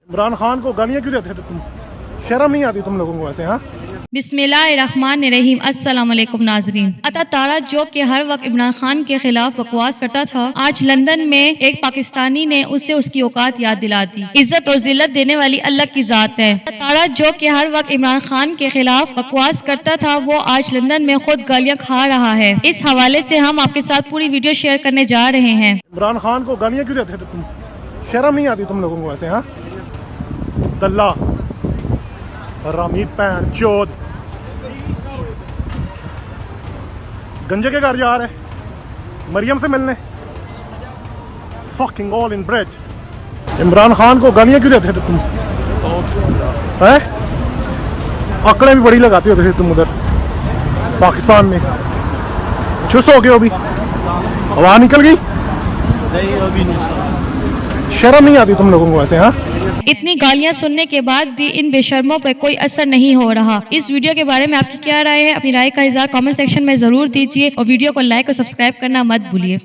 इमरान खान को गालियाँ क्यों देते थे तुम? शर्म नहीं आती तुम लोगों को ऐसे? हाँ, बिस्मिल्लाहिर्रहमानिर्रहीम। अस्सलाम वालेकुम नाजरीन। अता तारा जो कि हर वक्त इमरान खान के खिलाफ बकवास करता था, आज लंदन में एक पाकिस्तानी ने उसे उसकी औकात याद दिला दी। इज्जत और जिल्लत देने वाली अल्लाह की जात है। अता तारा जो कि हर वक्त इमरान खान के खिलाफ बकवास करता था, वो आज लंदन में खुद गालियां खा रहा है। इस हवाले से हम आपके साथ पूरी वीडियो शेयर करने जा रहे हैं। इमरान खान को गालियाँ क्यों देते थे तुम? शर्म नहीं आती तुम लोगों को ऐसे? हाँ, दल्ला रामी भैन चोद गंजे के घर जा रहे मरियम से मिलने। Fucking all in bread. Imran Khan को गालियाँ क्यों देते थे तुम? हैं? आंकड़े भी बड़ी लगाते होते थे तुम उधर पाकिस्तान में। चुस हो गए हो अभी? हवा निकल गई? शर्म नहीं आती तुम लोगों को ऐसे? हाँ, इतनी गालियां सुनने के बाद भी इन बेशर्मों पर कोई असर नहीं हो रहा। इस वीडियो के बारे में आपकी क्या राय है? अपनी राय का इज़हार कमेंट सेक्शन में जरूर दीजिए और वीडियो को लाइक और सब्सक्राइब करना मत भूलिए।